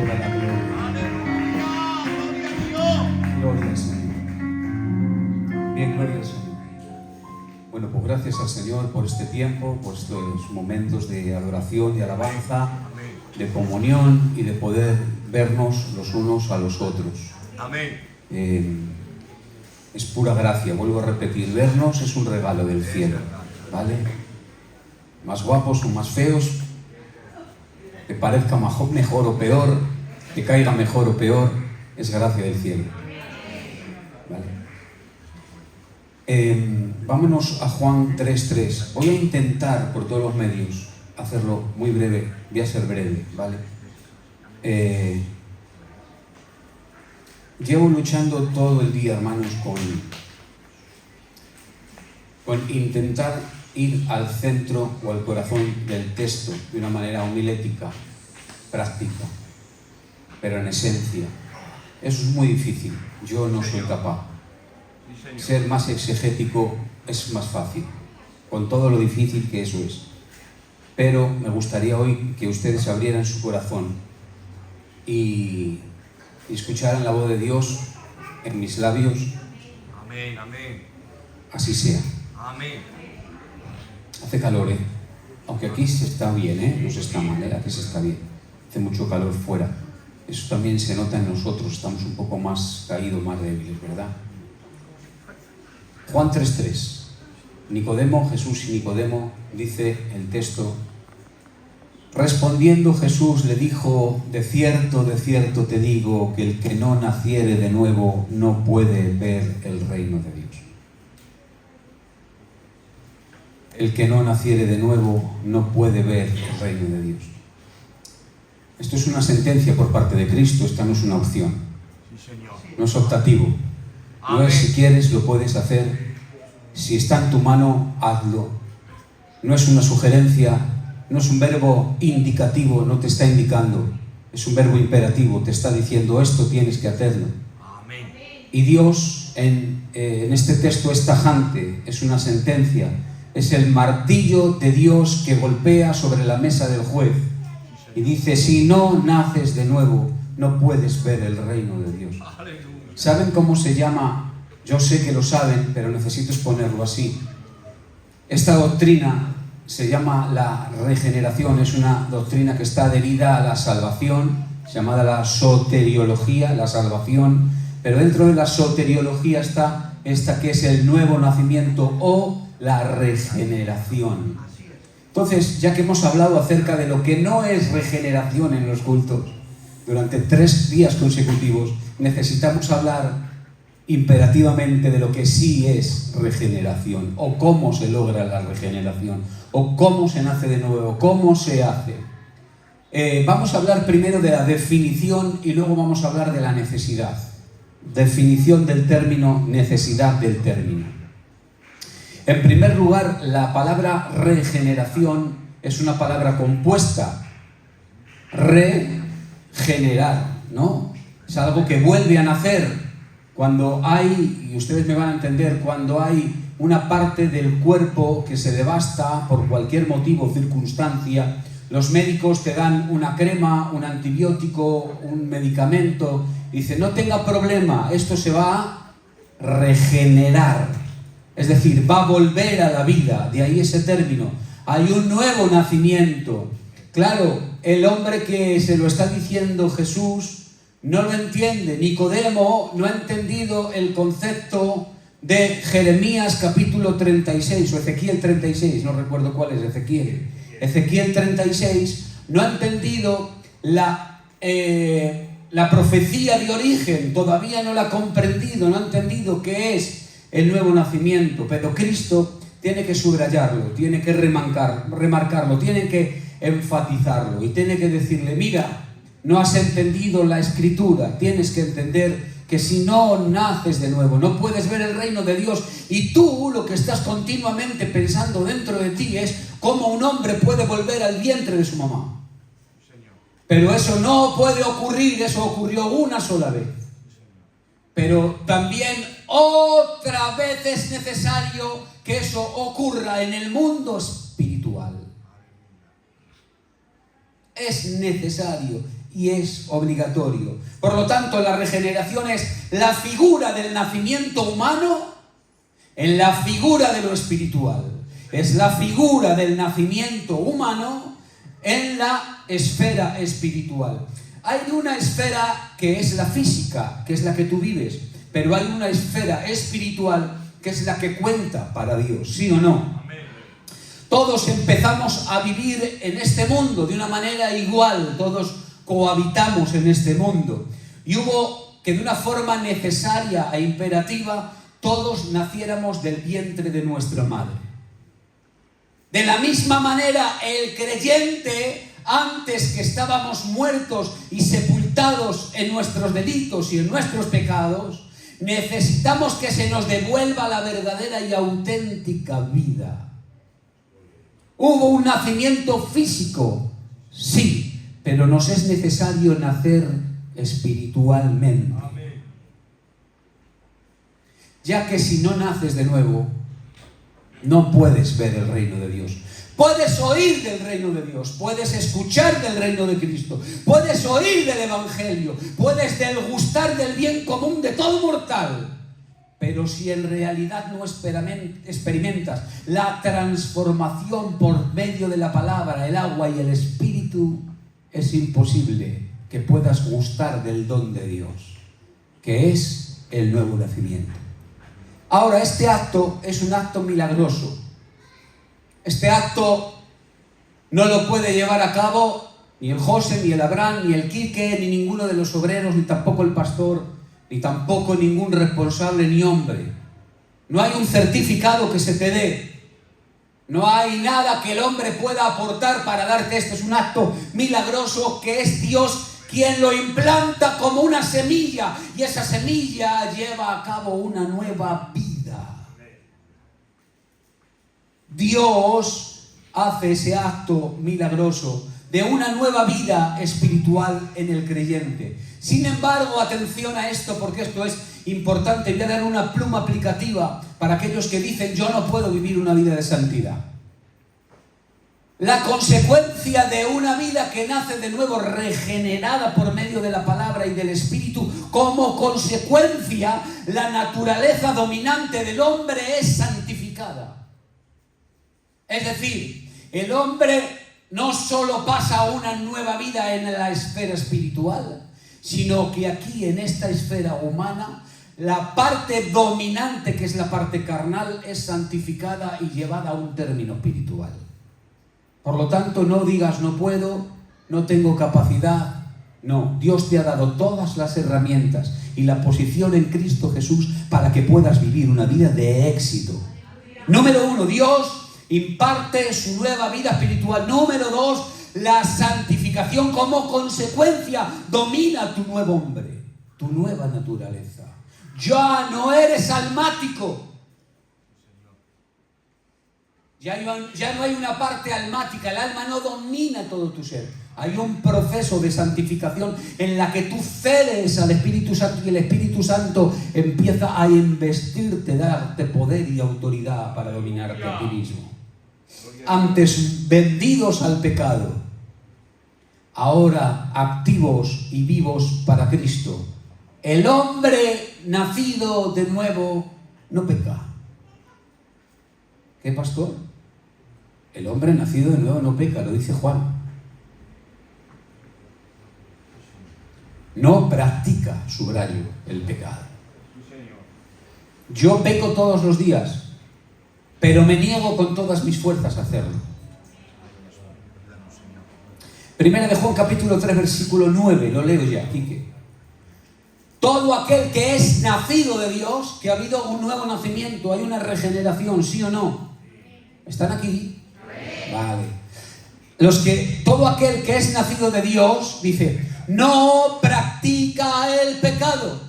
toda la gloria. Gloria al Señor. Bien, gloria al Señor. Bueno, pues gracias al Señor por este tiempo, por estos momentos de adoración y alabanza, de comunión y de poder vernos los unos a los otros. Amén. Es pura gracia, vuelvo a repetir, vernos es un regalo del cielo, ¿vale? Más guapos o más feos, que parezca mejor o peor, que caiga mejor o peor, es gracia del cielo, ¿vale? Vámonos a Juan 3:3. Voy a intentar por todos los medios hacerlo muy breve, voy a ser breve, ¿vale? Llevo luchando todo el día, hermanos, con intentar ir al centro o al corazón del texto de una manera homilética, práctica, pero en esencia. Eso es muy difícil, yo no soy capaz. Ser más exegético es más fácil, con todo lo difícil que eso es. Pero me gustaría hoy que ustedes abrieran su corazón y escucharan la voz de Dios en mis labios. Amén, amén. Así sea. Amén. Hace calor, ¿eh? Aunque aquí se está bien, ¿eh? No se está mal, ¿eh? Aquí se está bien. Hace mucho calor fuera. Eso también se nota en nosotros, estamos un poco más caídos, más débiles, ¿verdad? Juan 3:3. Nicodemo, Jesús y Nicodemo, dice el texto: respondiendo Jesús le dijo, de cierto te digo, que el que no naciere de nuevo no puede ver el reino de Dios. El que no naciere de nuevo no puede ver el reino de Dios. Esto es una sentencia por parte de Cristo, esta no es una opción. Sí, Señor. No es optativo. No es si quieres, lo puedes hacer. Si está en tu mano, hazlo. No es una sugerencia. No es un verbo indicativo, no te está indicando. Es un verbo imperativo, te está diciendo esto tienes que hacerlo. Amén. Y Dios en este texto es tajante, es una sentencia. Es el martillo de Dios que golpea sobre la mesa del juez. Y dice, si no naces de nuevo, no puedes ver el reino de Dios. Aleluya. ¿Saben cómo se llama? Yo sé que lo saben, pero necesito exponerlo así. Esta doctrina se llama la regeneración, es una doctrina que está adherida a la salvación, llamada la soteriología, la salvación, pero dentro de la soteriología está esta que es el nuevo nacimiento o la regeneración. Entonces, ya que hemos hablado acerca de lo que no es regeneración en los cultos, durante 3 días consecutivos, necesitamos hablar imperativamente de lo que sí es regeneración, o cómo se logra la regeneración, o cómo se nace de nuevo, cómo se hace. Vamos a hablar primero de la definición y luego vamos a hablar de la necesidad. Definición del término, necesidad del término. En primer lugar, la palabra regeneración es una palabra compuesta. Regenerar, ¿no? Es algo que vuelve a nacer. Cuando hay, y ustedes me van a entender, cuando hay una parte del cuerpo que se devasta por cualquier motivo o circunstancia, los médicos te dan una crema, un antibiótico, un medicamento, y dicen, no tenga problema, esto se va a regenerar. Es decir, va a volver a la vida, de ahí ese término. Hay un nuevo nacimiento. Claro, el hombre que se lo está diciendo Jesús no lo entiende. Nicodemo no ha entendido el concepto de Jeremías capítulo 36 o Ezequiel 36, no recuerdo cuál es, Ezequiel 36, no ha entendido la profecía de origen, todavía no la ha comprendido, no ha entendido qué es el nuevo nacimiento, pero Cristo tiene que subrayarlo, tiene que remarcarlo, tiene que enfatizarlo y tiene que decirle, mira, no has entendido la Escritura, tienes que entender que si no naces de nuevo, no puedes ver el reino de Dios, y tú lo que estás continuamente pensando dentro de ti es cómo un hombre puede volver al vientre de su mamá. Pero eso no puede ocurrir, eso ocurrió una sola vez. Pero también otra vez es necesario que eso ocurra en el mundo espiritual. Es necesario. y es obligatorio. Por lo tanto, la regeneración es la figura del nacimiento humano en la figura de lo espiritual. Es la figura del nacimiento humano en la esfera espiritual. Hay una esfera que es la física, que es la que tú vives, pero hay una esfera espiritual que es la que cuenta para Dios, ¿sí o no? Todos empezamos a vivir en este mundo de una manera igual, todos cohabitamos en este mundo. Y hubo que de una forma necesaria e imperativa todos naciéramos del vientre de nuestra madre. De la misma manera, el creyente, antes que estábamos muertos y sepultados en nuestros delitos y en nuestros pecados, necesitamos que se nos devuelva la verdadera y auténtica vida. ¿Hubo un nacimiento físico? Sí, pero nos es necesario nacer espiritualmente. Ya que si no naces de nuevo, no puedes ver el reino de Dios. Puedes oír del reino de Dios, puedes escuchar del reino de Cristo, puedes oír del Evangelio, puedes degustar del bien común de todo mortal. Pero si en realidad no experimentas la transformación por medio de la palabra, el agua y el Espíritu, es imposible que puedas gustar del don de Dios, que es el nuevo nacimiento. Ahora, este acto es un acto milagroso. Este acto no lo puede llevar a cabo ni el José, ni el Abraham, ni el Quique, ni ninguno de los obreros, ni tampoco el pastor, ni tampoco ningún responsable ni hombre. No hay un certificado que se te dé. No hay nada que el hombre pueda aportar para darte esto. Es un acto milagroso que es Dios quien lo implanta como una semilla, y esa semilla lleva a cabo una nueva vida. Dios hace ese acto milagroso de una nueva vida espiritual en el creyente. Sin embargo, atención a esto, porque esto es importante. Voy a dar una pluma aplicativa para aquellos que dicen: yo no puedo vivir una vida de santidad. La consecuencia de una vida que nace de nuevo, regenerada por medio de la palabra y del Espíritu, como consecuencia, la naturaleza dominante del hombre es santificada. Es decir, el hombre no solo pasa una nueva vida en la esfera espiritual, sino que aquí, en esta esfera humana, la parte dominante, que es la parte carnal, es santificada y llevada a un término espiritual. Por lo tanto, no digas no puedo, no tengo capacidad. No, Dios te ha dado todas las herramientas y la posición en Cristo Jesús para que puedas vivir una vida de éxito. Número 1, Dios imparte su nueva vida espiritual. Número 2, la santificación como consecuencia domina tu nuevo hombre, tu nueva naturaleza. Ya no eres almático. Ya no hay una parte almática, el alma no domina todo tu ser. Hay un proceso de santificación en la que tú cedes al Espíritu Santo y el Espíritu Santo empieza a investirte, darte poder y autoridad para dominarte a ti mismo. Antes vendidos al pecado, ahora activos y vivos para Cristo. El hombre nacido de nuevo no peca. ¿Qué, pastor? El hombre nacido de nuevo no peca, lo dice Juan. No practica, subrayo, el pecado. Yo peco todos los días, pero me niego con todas mis fuerzas a hacerlo. Primera de Juan, capítulo 3, versículo 9, lo leo ya, Quique. Todo aquel que es nacido de Dios, que ha habido un nuevo nacimiento, hay una regeneración, ¿sí o no? ¿Están aquí? Vale. Todo aquel que es nacido de Dios, dice, no practica el pecado.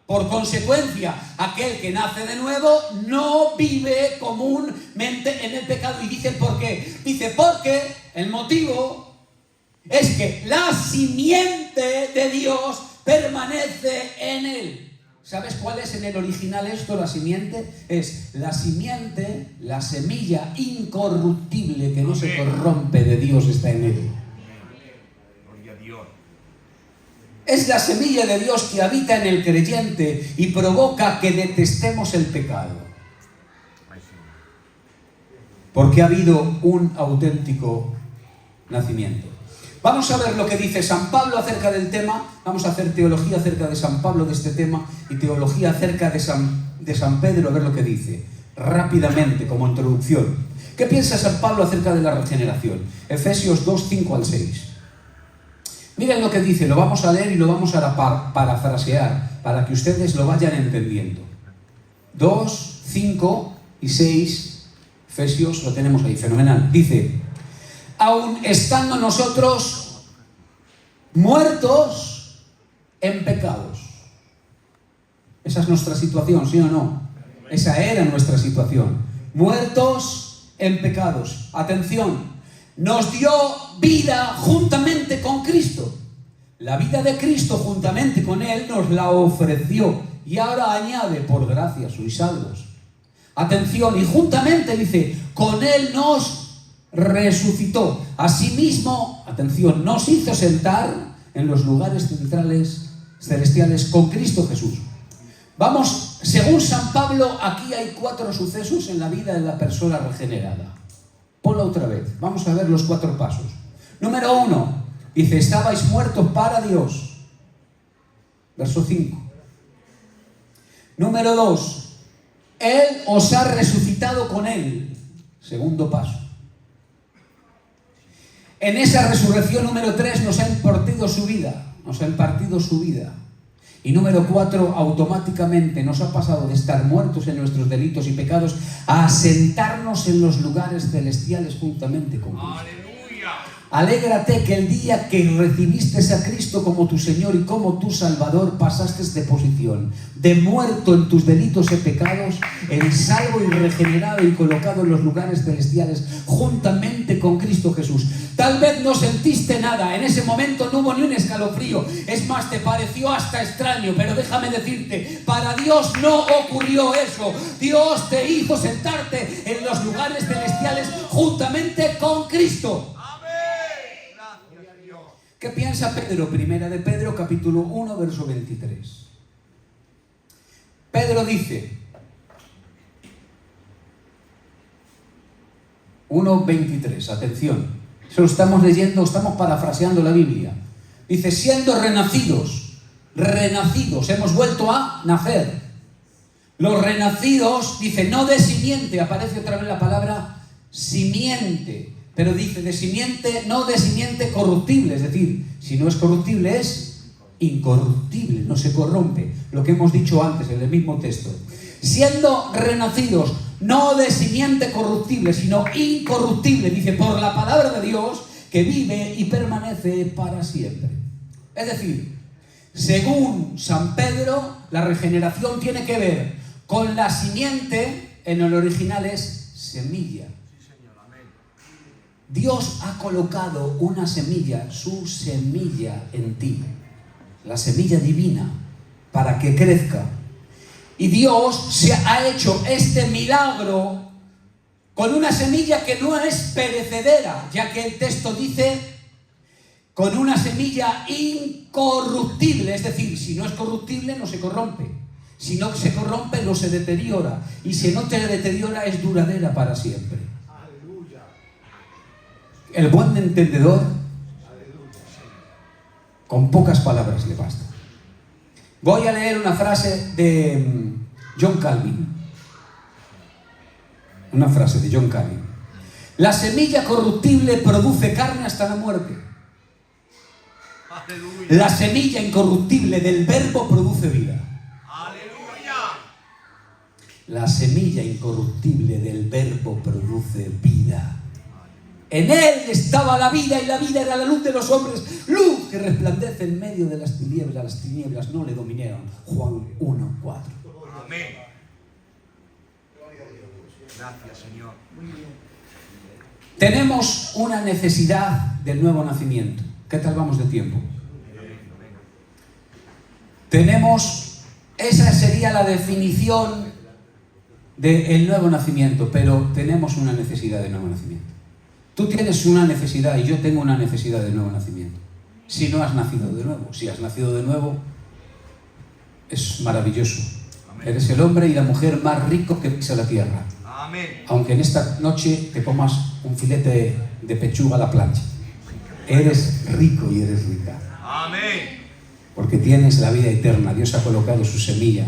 Por consecuencia, aquel que nace de nuevo no vive comúnmente en el pecado. Y dice ¿por qué? Dice porque el motivo es que la simiente de Dios permanece en él. ¿Sabes cuál es en el original esto? La simiente es la simiente, la semilla incorruptible que no se corrompe de Dios está en él. Gloria a Dios. Es la semilla de Dios que habita en el creyente y provoca que detestemos el pecado. Ay, Señor. Porque ha habido un auténtico nacimiento. Vamos a ver lo que dice San Pablo acerca del tema. Vamos a hacer teología acerca de San Pablo de este tema y teología acerca de San Pedro, a ver lo que dice. Rápidamente, como introducción. ¿Qué piensa San Pablo acerca de la regeneración? Efesios 2, 5 al 6. Miren lo que dice, lo vamos a leer y lo vamos a parafrasear para que ustedes lo vayan entendiendo. 2, 5 y 6, Efesios, lo tenemos ahí, fenomenal. Dice, aun estando nosotros muertos en pecados. Esa es nuestra situación, ¿sí o no? Esa era nuestra situación. Muertos en pecados. Atención. Nos dio vida juntamente con Cristo. La vida de Cristo juntamente con Él nos la ofreció. Y ahora añade, por gracia sois salvos. Atención, y juntamente dice, con Él nos resucitó. Asimismo, atención, nos hizo sentar en los lugares celestiales con Cristo Jesús. Vamos, según San Pablo, aquí hay 4 sucesos en la vida de la persona regenerada. Ponla otra vez. Vamos a ver los 4 pasos. Número 1. Dice, estabais muertos para Dios. Verso 5. Número 2. Él os ha resucitado con Él. Segundo paso. En esa resurrección, número 3, nos ha impartido su vida. Nos ha impartido su vida. Y número 4, automáticamente nos ha pasado de estar muertos en nuestros delitos y pecados a sentarnos en los lugares celestiales juntamente con Cristo. Aleluya. Alégrate que el día que recibiste a Cristo como tu Señor y como tu Salvador pasaste de posición de muerto en tus delitos y pecados en salvo y regenerado y colocado en los lugares celestiales juntamente con Cristo Jesús. Tal vez no sentiste nada, en ese momento no hubo ni un escalofrío, es más, te pareció hasta extraño, pero déjame decirte, para Dios no ocurrió eso. Dios te hizo sentarte en los lugares celestiales juntamente con Cristo. ¿Qué piensa Pedro? Primera de Pedro, capítulo 1, verso 23. Pedro dice, 1:23, atención. Se lo estamos leyendo, estamos parafraseando la Biblia. Dice, siendo renacidos, hemos vuelto a nacer. Los renacidos, dice, no de simiente, aparece otra vez la palabra simiente. Pero dice de simiente, no de simiente corruptible, es decir, si no es corruptible es incorruptible, no se corrompe. Lo que hemos dicho antes en el mismo texto. Siendo renacidos, no de simiente corruptible, sino incorruptible, dice, por la palabra de Dios, que vive y permanece para siempre. Es decir, según San Pedro, la regeneración tiene que ver con la simiente, en el original es semilla. Dios ha colocado una semilla, su semilla en ti, la semilla divina, para que crezca. Y Dios se ha hecho este milagro con una semilla que no es perecedera, ya que el texto dice, con una semilla incorruptible, es decir, si no es corruptible no se corrompe, si no se corrompe no se deteriora, y si no se deteriora es duradera para siempre. El buen entendedor, con pocas palabras le basta. Voy a leer una frase de John Calvin. Una frase de John Calvin. La semilla corruptible produce carne hasta la muerte. Aleluya. La semilla incorruptible del verbo produce vida. Aleluya. La semilla incorruptible del verbo produce vida. En él estaba la vida y la vida era la luz de los hombres, luz que resplandece en medio de las tinieblas no le dominaron. Juan 1:4. Amén. Gracias, Señor. Tenemos una necesidad del nuevo nacimiento. ¿Qué tal vamos de tiempo? Tenemos, esa sería la definición del nuevo nacimiento, pero tenemos una necesidad de nuevo nacimiento. Tú tienes una necesidad y yo tengo una necesidad de nuevo nacimiento. si no has nacido de nuevo. Si has nacido de nuevo, es maravilloso. Amén. Eres el hombre y la mujer más rico que pisa la tierra. Amén. Aunque en esta noche te comas un filete de pechuga a la plancha. Eres rico y eres rica. Amén. Porque tienes la vida eterna. Dios ha colocado su semilla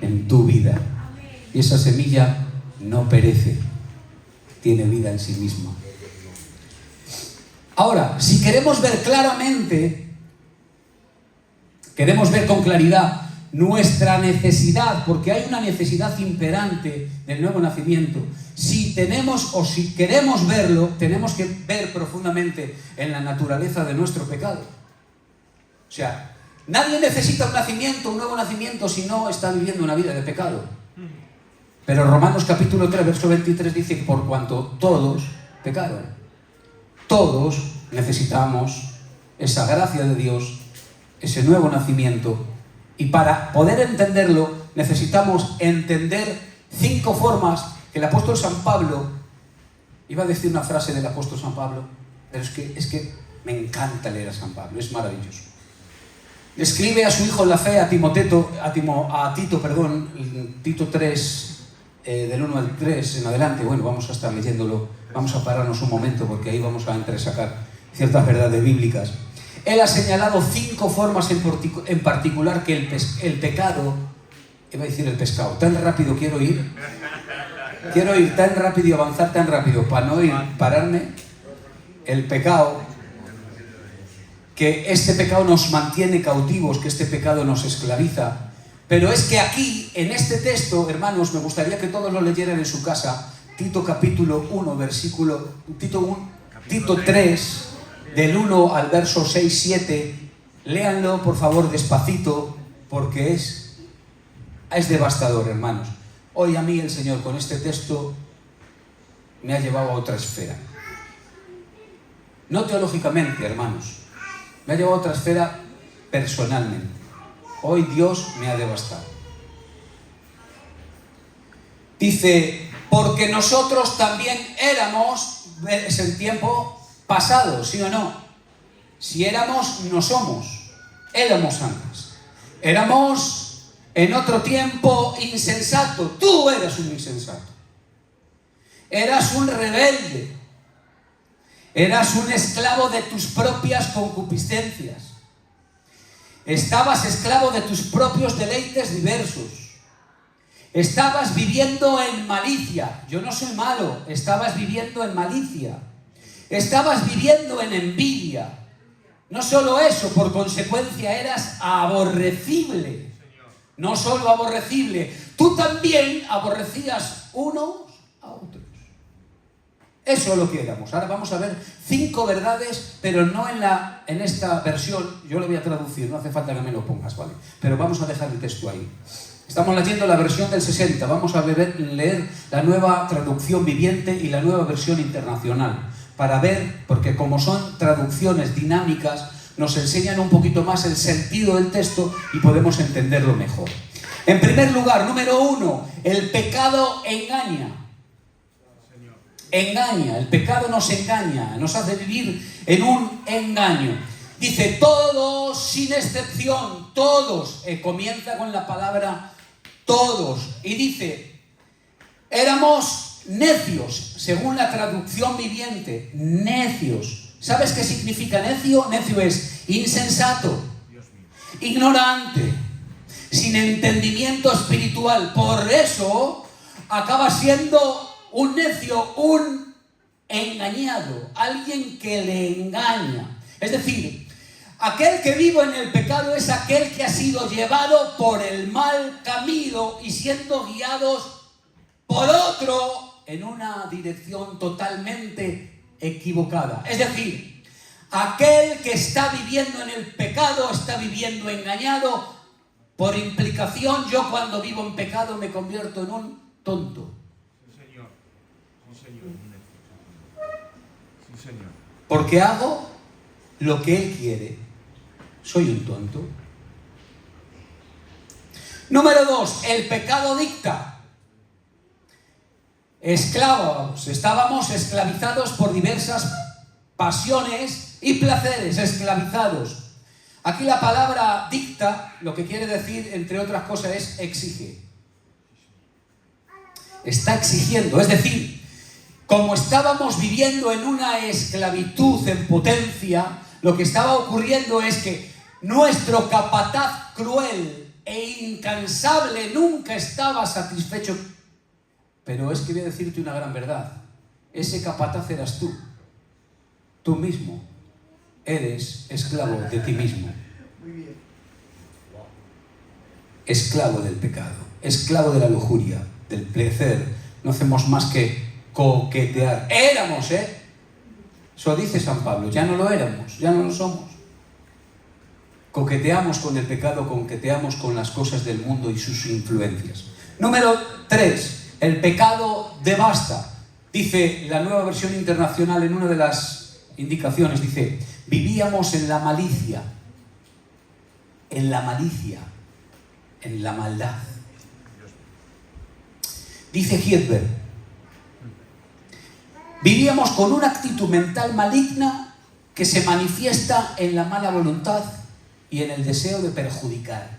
en tu vida. Y esa semilla no perece. Tiene vida en sí misma. Ahora, si queremos ver claramente, queremos ver con claridad nuestra necesidad, porque hay una necesidad imperante del nuevo nacimiento. Si tenemos o si queremos verlo, tenemos que ver profundamente en la naturaleza de nuestro pecado. O sea, nadie necesita un nuevo nacimiento, si no está viviendo una vida de pecado. Pero Romanos capítulo 3, verso 23 dice que por cuanto todos pecaron, todos necesitamos esa gracia de Dios, ese nuevo nacimiento. Y para poder entenderlo, necesitamos entender 5 formas que el apóstol San Pablo, iba a decir una frase del apóstol San Pablo, pero es que me encanta leer a San Pablo, es maravilloso. Le escribe a su hijo en la fe, a Tito 3, del 1 al 3 en adelante. Bueno, vamos a estar leyéndolo, vamos a pararnos un momento porque ahí vamos a entresacar ciertas verdades bíblicas. Él ha señalado 5 formas en particular que el pecado, iba a decir el pescado, tan rápido quiero ir tan rápido y avanzar tan rápido para no pararme. El pecado, que este pecado nos mantiene cautivos, que este pecado nos esclaviza. Pero es que aquí, en este texto, hermanos, me gustaría que todos lo leyeran en su casa. Tito capítulo 1, Tito 3, del 1 al verso 6, 7. Léanlo, por favor, despacito, porque es devastador, hermanos. Hoy a mí el Señor, con este texto, me ha llevado a otra esfera. No teológicamente, hermanos. Me ha llevado a otra esfera personalmente. Hoy Dios me ha devastado. Dice, porque nosotros también éramos, es el tiempo pasado, ¿sí o no? Si éramos, no somos. Éramos antes. Éramos en otro tiempo insensato. Tú eras un insensato. Eras un rebelde. Eras un esclavo de tus propias concupiscencias. Estabas esclavo de tus propios deleites diversos. Estabas viviendo en malicia. Yo no soy malo. Estabas viviendo en malicia. Estabas viviendo en envidia. No solo eso, por consecuencia eras aborrecible. No solo aborrecible, tú también aborrecías unos a otros. Eso es lo que éramos. Ahora vamos a ver 5 verdades, pero no en esta versión. Yo lo voy a traducir, no hace falta que me lo pongas, ¿vale? Pero vamos a dejar el texto ahí. Estamos leyendo la versión del 60. Vamos a leer la nueva traducción viviente y la nueva versión internacional. Para ver, porque como son traducciones dinámicas, nos enseñan un poquito más el sentido del texto y podemos entenderlo mejor. En primer lugar, número 1, el pecado engaña. Engaña, el pecado nos engaña, nos hace vivir en un engaño. Dice, todos, sin excepción, todos, comienza con la palabra todos, y dice, éramos necios, según la traducción viviente, necios. ¿Sabes qué significa necio? Necio es insensato, ignorante, sin entendimiento espiritual. Por eso acaba siendo un necio, un engañado, alguien que le engaña. Es decir, aquel que vive en el pecado es aquel que ha sido llevado por el mal camino y siendo guiados por otro en una dirección totalmente equivocada. Es decir, aquel que está viviendo en el pecado está viviendo engañado. Por implicación, yo cuando vivo en pecado me convierto en un tonto. Sí, Señor. Porque hago lo que Él quiere. Soy un tonto. Número 2, el pecado dicta. Esclavos, estábamos esclavizados por diversas pasiones y placeres, esclavizados. Aquí la palabra dicta, lo que quiere decir, entre otras cosas, es exige. Está exigiendo, es decir, como estábamos viviendo en una esclavitud en potencia, lo que estaba ocurriendo es que nuestro capataz cruel e incansable nunca estaba satisfecho. Pero es que voy a decirte una gran verdad. Ese capataz eras tú. Tú mismo eres esclavo de ti mismo. Esclavo del pecado, esclavo de la lujuria, del placer. No hacemos más que coquetear. Éramos, Eso dice San Pablo. Ya no lo éramos, ya no lo somos. Coqueteamos con el pecado, coqueteamos con las cosas del mundo y sus influencias. Número 3. El pecado devasta. Dice la Nueva Versión Internacional en una de las indicaciones, dice, vivíamos en la malicia, en la maldad. Dice Hiedberg, vivíamos con una actitud mental maligna que se manifiesta en la mala voluntad y en el deseo de perjudicar.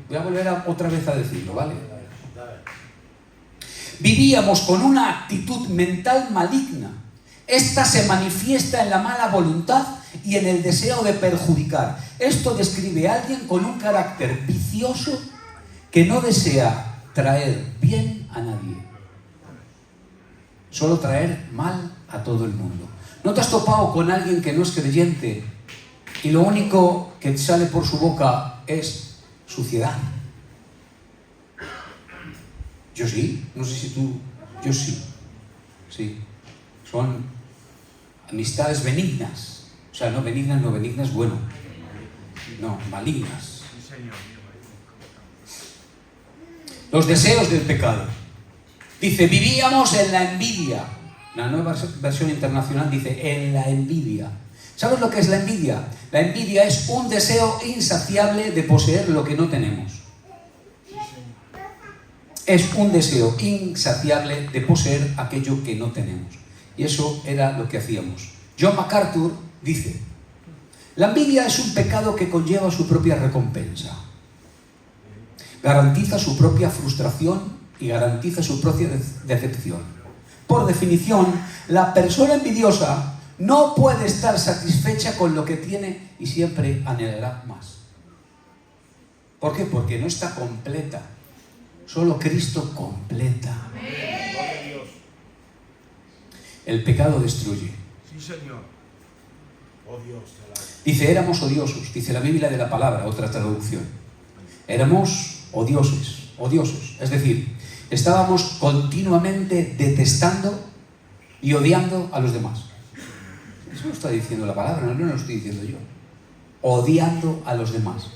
Voy a volver otra vez a decirlo, ¿vale? Vivíamos con una actitud mental maligna. Esta se manifiesta en la mala voluntad y en el deseo de perjudicar. Esto describe a alguien con un carácter vicioso que no desea traer bien a nadie. Solo traer mal a todo el mundo. ¿No te has topado con alguien que no es creyente y lo único que sale por su boca es suciedad? Yo sí, no sé si tú... Yo sí. Sí. Son amistades benignas. O sea, no benignas, bueno. No, malignas. Los deseos del pecado. Dice, vivíamos en la envidia. La Nueva Versión Internacional dice, en la envidia. ¿Sabes lo que es la envidia? La envidia es un deseo insaciable de poseer lo que no tenemos. Es un deseo insaciable de poseer aquello que no tenemos. Y eso era lo que hacíamos. John MacArthur dice, la envidia es un pecado que conlleva su propia recompensa. Garantiza su propia frustración y garantiza su propia decepción. Por definición, la persona envidiosa no puede estar satisfecha con lo que tiene y siempre anhelará más. ¿Por qué? Porque no está completa. Solo Cristo completa. El pecado destruye. Sí, Señor. Oh Dios. Dice, éramos odiosos. Dice la Biblia de la Palabra, otra traducción. Éramos odiosos. Es decir, estábamos continuamente detestando y odiando a los demás. Eso lo está diciendo la Palabra, no lo estoy diciendo yo. Odiando a los demás.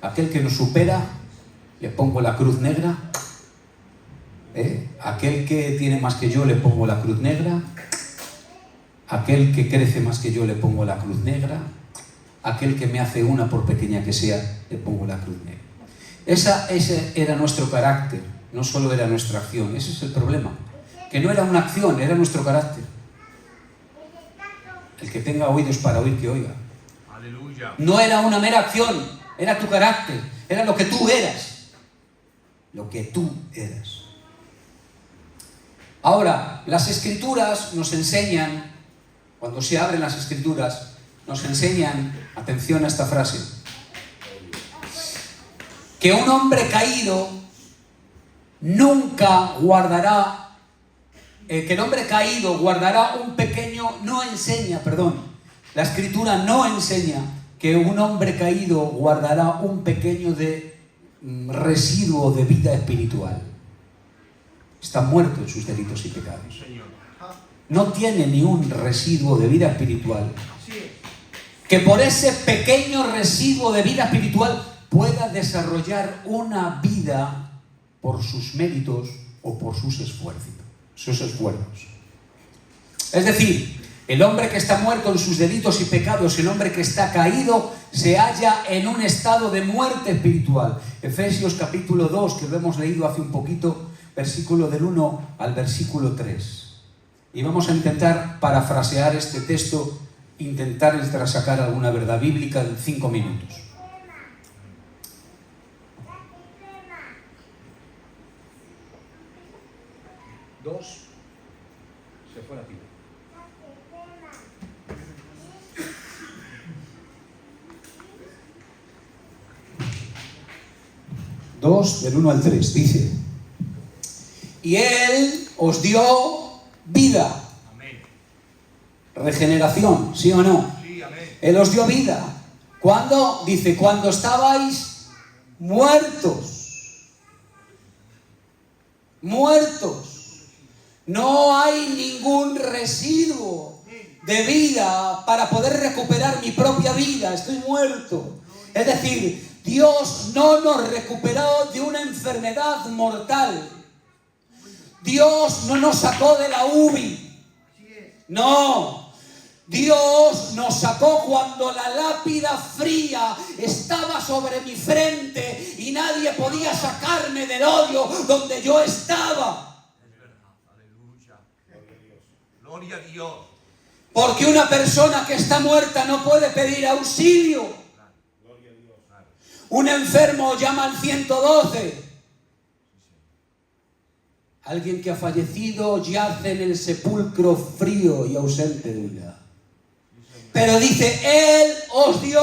Aquel que nos supera, le pongo la cruz negra. Aquel que tiene más que yo, le pongo la cruz negra. Aquel que crece más que yo, le pongo la cruz negra. Aquel que me hace una, por pequeña que sea, le pongo la cruz negra. Ese era nuestro carácter, no solo era nuestra acción. Ese es el problema. Que no era una acción, era nuestro carácter. El que tenga oídos para oír, que oiga. Aleluya. No era una mera acción, era tu carácter, era lo que tú eras. Lo que tú eras. Ahora, las Escrituras nos enseñan, cuando se abren las Escrituras, nos enseñan, atención a esta frase, que un hombre caído nunca guardará, que el hombre caído guardará un pequeño, la Escritura no enseña que un hombre caído guardará un pequeño residuo de vida espiritual. Está muerto en sus delitos y pecados. No tiene ni un residuo de vida espiritual. Que por ese pequeño residuo de vida espiritual pueda desarrollar una vida por sus méritos o por sus esfuerzos. Es decir, el hombre que está muerto en sus delitos y pecados, el hombre que está caído, se halla en un estado de muerte espiritual. Efesios capítulo 2, que lo hemos leído hace un poquito, versículo del 1 al versículo 3. Y vamos a intentar parafrasear este texto intentar sacar alguna verdad bíblica en 5 minutos. Dos. Se fue la pila. Dos, del 1 al 3, dice: y Él os dio vida. Amén. Regeneración, ¿sí o no? Sí, amén. Él os dio vida. ¿Cuándo? Dice, cuando estabais muertos. Muertos. No hay ningún residuo de vida para poder recuperar mi propia vida. Estoy muerto. Es decir, Dios no nos recuperó de una enfermedad mortal. Dios no nos sacó de la UBI. No. Dios nos sacó cuando la lápida fría estaba sobre mi frente y nadie podía sacarme del hoyo donde yo estaba. Es verdad. Aleluya. Gloria a Dios. Porque una persona que está muerta no puede pedir auxilio. Un enfermo llama al 112. Alguien que ha fallecido yace en el sepulcro frío y ausente de vida. Pero dice, Él os dio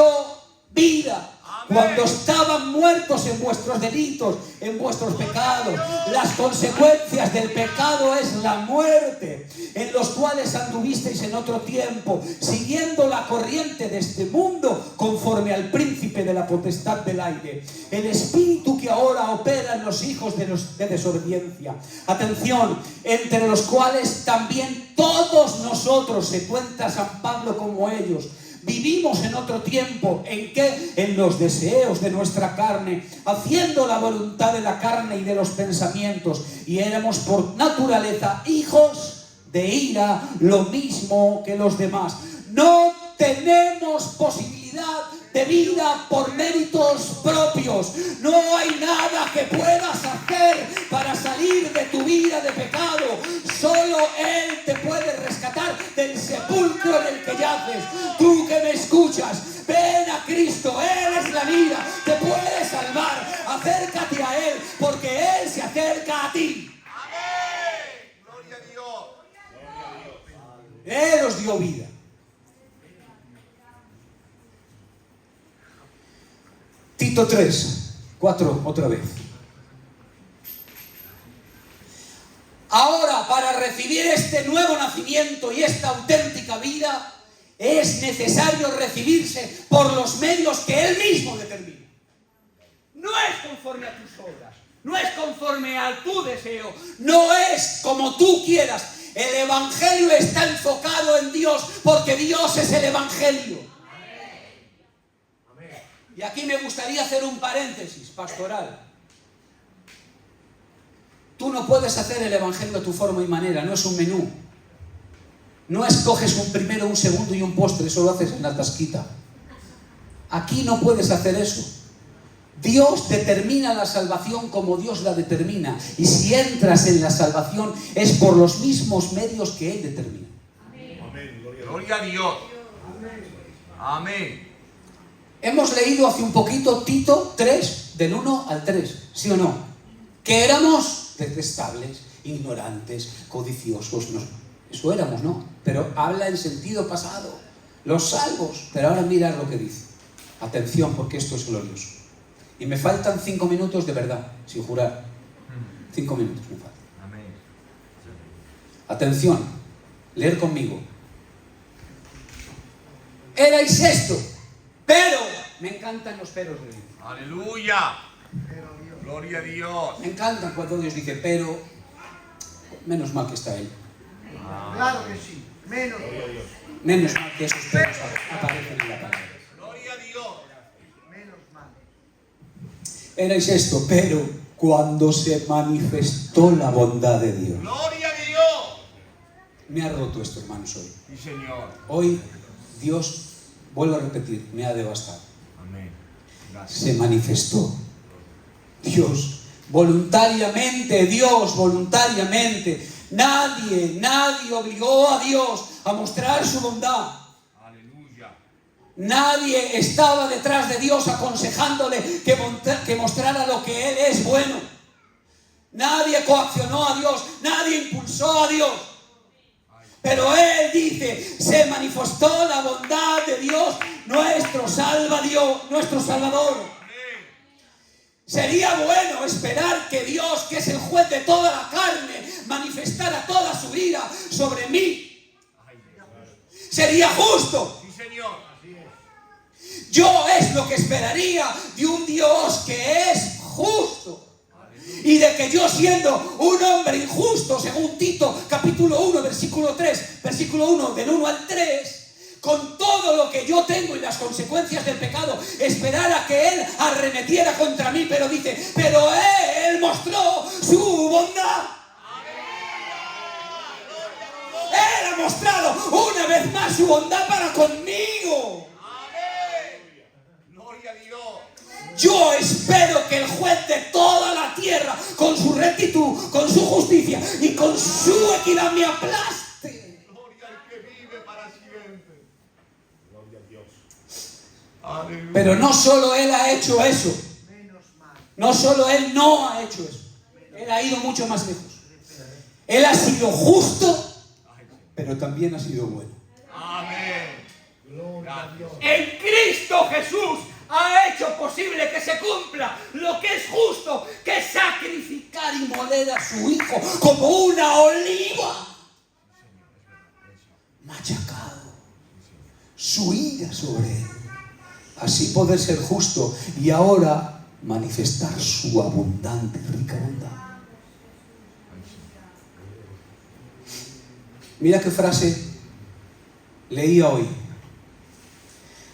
vida. Cuando estaban muertos en vuestros delitos, en vuestros pecados. Las consecuencias del pecado es la muerte, en los cuales anduvisteis en otro tiempo, siguiendo la corriente de este mundo, conforme al príncipe de la potestad del aire, el espíritu que ahora opera en los hijos de desobediencia. Atención, entre los cuales también todos nosotros, se cuenta San Pablo como ellos, vivimos en otro tiempo. ¿En qué? En los deseos de nuestra carne, haciendo la voluntad de la carne y de los pensamientos. Y éramos por naturaleza hijos de ira, lo mismo que los demás. No tenemos posibilidad de vida por méritos propios. No hay nada que puedas hacer para salir de tu vida de pecado. Solo Él te puede rescatar del sepulcro en el que yaces. Tú que me escuchas, ven a Cristo. Él es la vida, te puede salvar. Acércate a Él, porque Él se acerca a ti. Amén. Gloria a Dios. Él os dio vida. Tito 3, 4, otra vez. Ahora, para recibir este nuevo nacimiento y esta auténtica vida, es necesario recibirse por los medios que Él mismo determina. No es conforme a tus obras, no es conforme a tu deseo, no es como tú quieras. El Evangelio está enfocado en Dios, porque Dios es el Evangelio. Y aquí me gustaría hacer un paréntesis pastoral. Tú no puedes hacer el Evangelio a tu forma y manera, no es un menú. No escoges un primero, un segundo y un postre, eso lo haces en la tasquita. Aquí no puedes hacer eso. Dios determina la salvación como Dios la determina. Y si entras en la salvación es por los mismos medios que Él determina. Amén. Gloria a Dios. Amén. Hemos leído hace un poquito Tito 3, del 1 al 3, ¿sí o no? Que éramos detestables, ignorantes, codiciosos, no, eso éramos, ¿no? Pero habla en sentido pasado, los salvos. Pero ahora mirad lo que dice. Atención, porque esto es glorioso. Y me faltan 5 minutos de verdad, sin jurar. 5 minutos me faltan. Amén. Atención, leer conmigo. Erais esto, pero, me encantan los peros de Dios. Aleluya. Gloria a Dios. Me encantan cuando Dios dice, pero, menos mal que está Él. Claro que sí, menos. Menos mal que esos peros aparecen en la palabra. Gloria a Dios. Menos mal. Erais esto, pero cuando se manifestó la bondad de Dios. Gloria a Dios. Me ha roto esto, hermanos, hoy. Sí, Señor. Hoy Dios, vuelvo a repetir, me ha devastado. Amén. Gracias. Se manifestó. Dios, voluntariamente, Dios, voluntariamente. Nadie obligó a Dios a mostrar su bondad. Aleluya. Nadie estaba detrás de Dios aconsejándole que mostrara lo que Él es bueno. Nadie coaccionó a Dios, nadie impulsó a Dios. Pero Él dice, se manifestó la bondad de Dios, nuestro Salvador. Sería bueno esperar que Dios, que es el juez de toda la carne, manifestara toda su ira sobre mí. Sería justo. Sí, Señor. Yo es lo que esperaría de un Dios que es justo. Y de que yo, siendo un hombre injusto, según Tito capítulo 1, versículo 3, versículo 1, del 1 al 3, con todo lo que yo tengo y las consecuencias del pecado, esperara que Él arremetiera contra mí. Pero dice, pero Él mostró su bondad. Él ha mostrado una vez más su bondad para conmigo. Gloria a Dios. Yo espero que el juez de toda la tierra, con su rectitud, con su justicia y con su equidad, me aplaste. Gloria al que vive para siempre. Gloria a Dios. Aleluya. Pero no solo Él ha hecho eso. Menos mal. No solo Él no ha hecho eso. Él ha ido mucho más lejos. Él ha sido justo, pero también ha sido bueno. Amén. Gloria a Dios. En Cristo Jesús ha hecho posible que se cumpla lo que es justo, que es sacrificar y moler a su Hijo como una oliva, machacado, su ira sobre él, así poder ser justo y ahora manifestar su abundante, rica bondad. Mira qué frase leía hoy.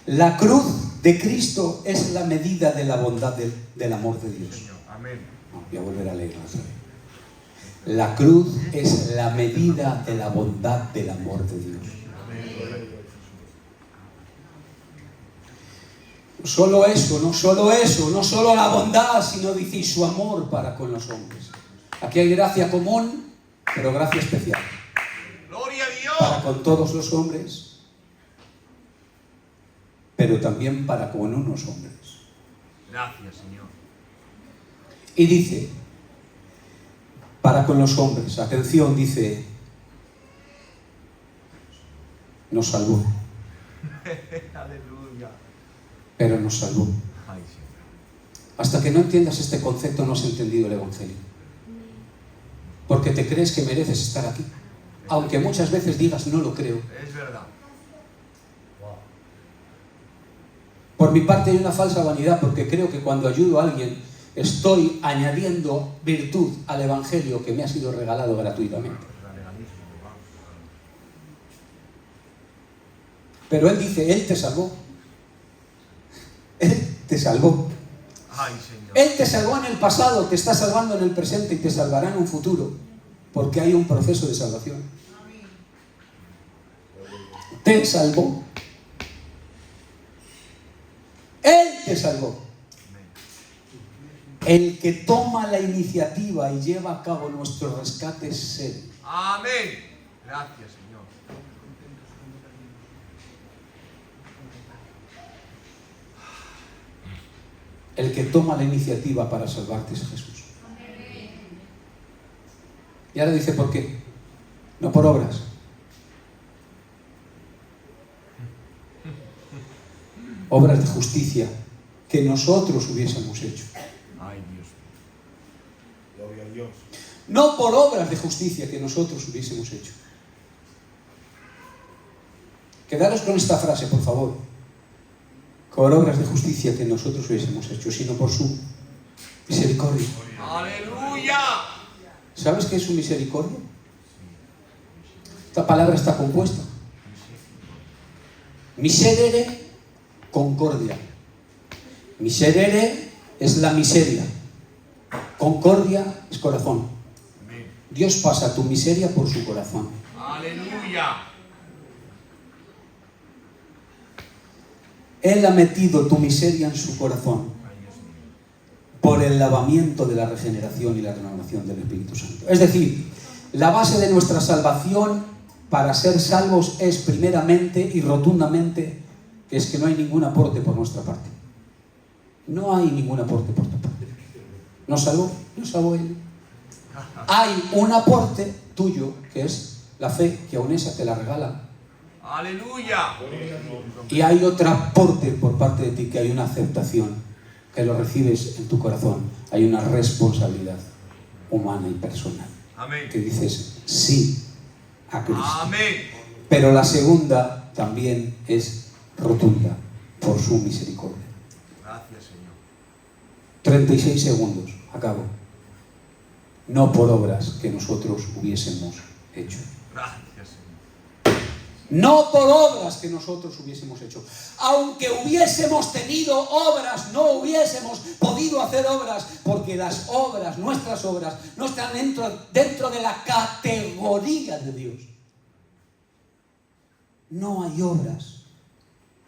La cruz de Cristo es la medida de la bondad del amor de Dios. Señor. Amén. No, voy a volver a leerlo otra vez. La cruz es la medida de la bondad del amor de Dios. No solo eso, no solo la bondad, sino dice su amor para con los hombres. Aquí hay gracia común, pero gracia especial. Gloria a Dios. Para con todos los hombres, pero también para con unos hombres. Gracias, Señor. Y dice, para con los hombres, atención, dice, nos salvó, Aleluya. pero nos salvó. Ay, Señor. Hasta que no entiendas este concepto no has entendido el Evangelio. Porque te crees que mereces estar aquí. Aunque muchas veces digas, no lo creo. Es verdad. Por mi parte hay una falsa vanidad, porque creo que cuando ayudo a alguien estoy añadiendo virtud al Evangelio que me ha sido regalado gratuitamente. Pero Él dice, Él te salvó. Él te salvó. Ay, Señor. Él te salvó en el pasado, te está salvando en el presente y te salvará en un futuro, porque hay un proceso de salvación. Te salvó. Él te salvó. El que toma la iniciativa y lleva a cabo nuestro rescate es Él. Amén. Gracias, Señor. El que toma la iniciativa para salvarte es Jesús. Y ahora dice, ¿por qué? No por obras. Obras de justicia que nosotros hubiésemos hecho. Ay, Dios. Gloria a Dios. No por obras de justicia que nosotros hubiésemos hecho. Quedaros con esta frase, por favor. Por obras de justicia que nosotros hubiésemos hecho, sino por su misericordia. Aleluya. ¿Sabes qué es su misericordia? Esta palabra está compuesta. Miserere, concordia. Miserere es la miseria. Concordia es corazón. Amén. Dios pasa tu miseria por su corazón. Aleluya. Él ha metido tu miseria en su corazón por el lavamiento de la regeneración y la renovación del Espíritu Santo. Es decir, la base de nuestra salvación para ser salvos es primeramente y rotundamente que es que no hay ningún aporte por nuestra parte. No hay ningún aporte por tu parte. Nos salvó Él. Hay un aporte tuyo, que es la fe, que aún esa te la regala. Aleluya. Y hay otro aporte por parte de ti, que hay una aceptación, que lo recibes en tu corazón. Hay una responsabilidad humana y personal. Amén. Que dices sí a Cristo. Amén. Pero la segunda también es rotunda, por su misericordia. Gracias, Señor. 36 segundos, acabo. No por obras que nosotros hubiésemos hecho. Gracias, Señor. No por obras que nosotros hubiésemos hecho. Aunque hubiésemos tenido obras, no hubiésemos podido hacer obras, porque las obras, nuestras obras, no están dentro de la categoría de Dios. No hay obras.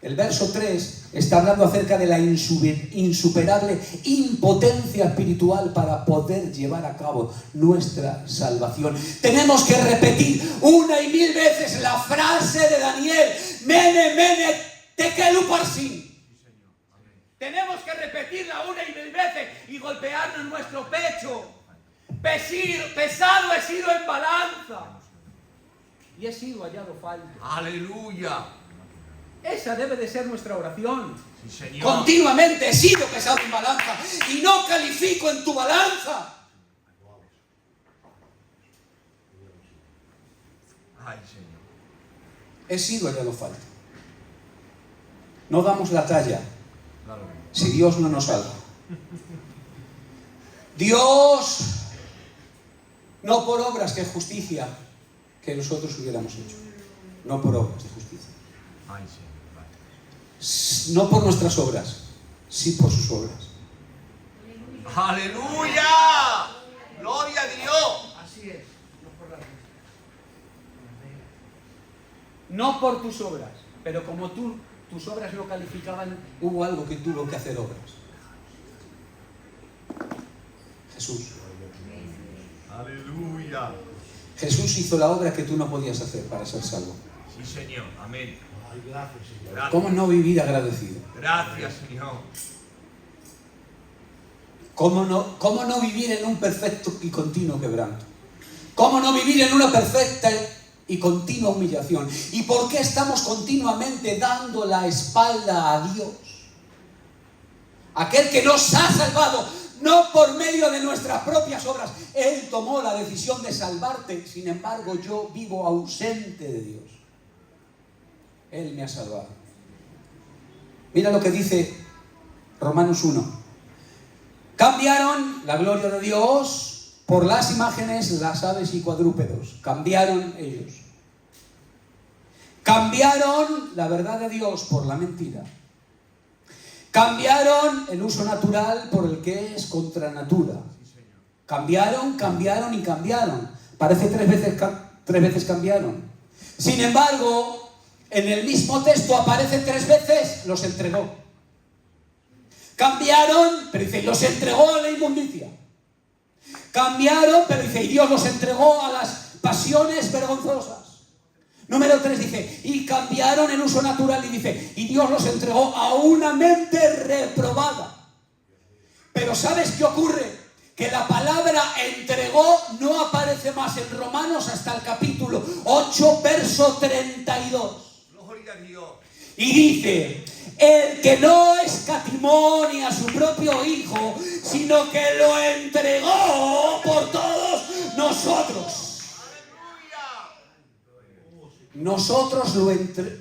El verso 3 está hablando acerca de la insuperable impotencia espiritual para poder llevar a cabo nuestra salvación. Tenemos que repetir una y mil veces la frase de Daniel: Mene, mene, tekel uparsin. Tenemos que repetirla una y mil veces y golpearnos en nuestro pecho. Pesado he sido en balanza y he sido hallado falto. Aleluya. Esa debe de ser nuestra oración. Sí, Señor. Continuamente he sido pesado en balanza y no califico en tu balanza. Ay, Señor. He sido hallado falto. No damos la talla Claro. si Dios no nos salva. Dios, no por obras que justicia que nosotros hubiéramos hecho. No por obras de justicia. Ay, Señor. No por nuestras obras, sí por sus obras. Aleluya. Gloria a Dios. Así es, no por la fe. No por tus obras, pero como tus obras lo calificaban, hubo algo que tuvo que hacer obras. Jesús. Aleluya. Jesús hizo la obra que tú no podías hacer para ser salvo. Sí, Señor. Amén. Gracias. ¿Cómo no vivir agradecido? Gracias, Señor. ¿Cómo no vivir en un perfecto y continuo quebranto? ¿Cómo no vivir en una perfecta y continua humillación? ¿Y por qué estamos continuamente dando la espalda a Dios? Aquel que nos ha salvado, no por medio de nuestras propias obras. Él tomó la decisión de salvarte, sin embargo yo vivo ausente de Dios. Él me ha salvado. Mira lo que dice Romanos 1. Cambiaron la gloria de Dios por las imágenes, las aves y cuadrúpedos. Cambiaron ellos. Cambiaron la verdad de Dios por la mentira. Cambiaron el uso natural por el que es contra natura. Cambiaron y cambiaron. Parece tres veces cambiaron. Sin embargo, en el mismo texto aparece 3 veces: los entregó. Cambiaron, pero dice, los entregó a la inmundicia. Cambiaron, pero dice, y Dios los entregó a las pasiones vergonzosas. Número 3 dice, y cambiaron el uso natural, y dice, y Dios los entregó a una mente reprobada. Pero ¿sabes qué ocurre? Que la palabra entregó no aparece más en Romanos hasta el capítulo 8, verso 32. Gloria a Dios. Y dice, el que no escatimó ni a su propio Hijo, sino que lo entregó por todos nosotros. Nosotros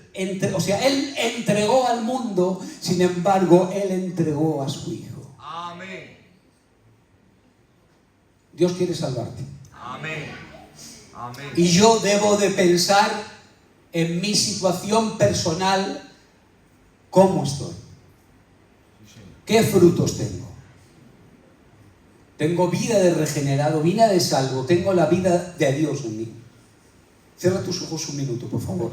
Él entregó al mundo, sin embargo, Él entregó a su Hijo. Amén. Dios quiere salvarte. Amén. Amén. Y yo debo de pensar en mi situación personal, ¿cómo estoy? ¿Qué frutos tengo? Tengo vida de regenerado, vida de salvo, tengo la vida de Dios en mí. Cierra tus ojos un minuto, por favor.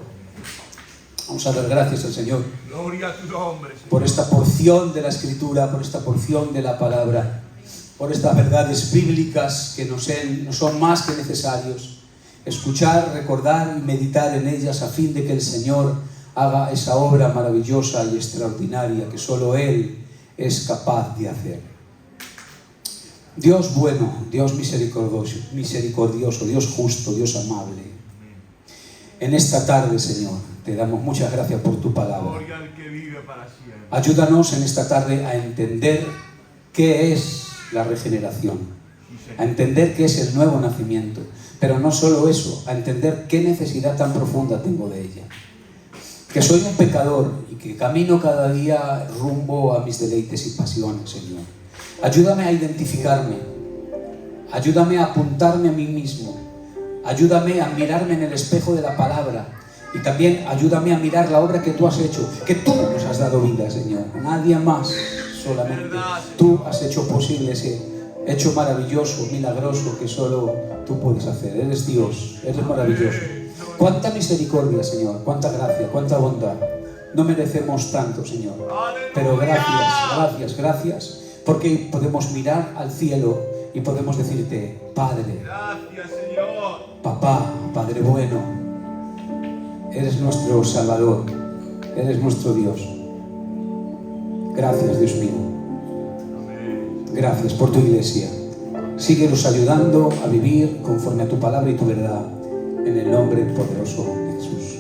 Vamos a dar gracias al Señor Gloria a tu nombre, Señor. por esta porción de la Escritura, por esta porción de la palabra, por estas verdades bíblicas que nos son más que necesarios escuchar, recordar y meditar en ellas, a fin de que el Señor haga esa obra maravillosa y extraordinaria que solo Él es capaz de hacer. Dios bueno, Dios misericordioso, Dios justo, Dios amable. En esta tarde, Señor, te damos muchas gracias por tu palabra. Gloria al que vive para siempre. Ayúdanos en esta tarde a entender qué es la regeneración, a entender qué es el nuevo nacimiento, pero no solo eso, a entender qué necesidad tan profunda tengo de ella. Que soy un pecador y que camino cada día rumbo a mis deleites y pasiones, Señor. Ayúdame a identificarme, ayúdame a apuntarme a mí mismo, ayúdame a mirarme en el espejo de la palabra y también ayúdame a mirar la obra que tú has hecho, que tú nos has dado vida, Señor. Nadie más, solamente tú has hecho posible ese hecho maravilloso, milagroso que solo tú puedes hacer. Eres Dios, eres maravilloso. Cuánta misericordia, Señor, cuánta gracia, cuánta bondad. No merecemos tanto, Señor, pero gracias, porque podemos mirar al cielo y podemos decirte, Padre, Gracias, Señor. Papá, Padre bueno, eres nuestro Salvador, eres nuestro Dios. Gracias, Dios mío. Gracias por tu iglesia. Síguenos ayudando a vivir conforme a tu palabra y tu verdad, en el nombre poderoso de Jesús.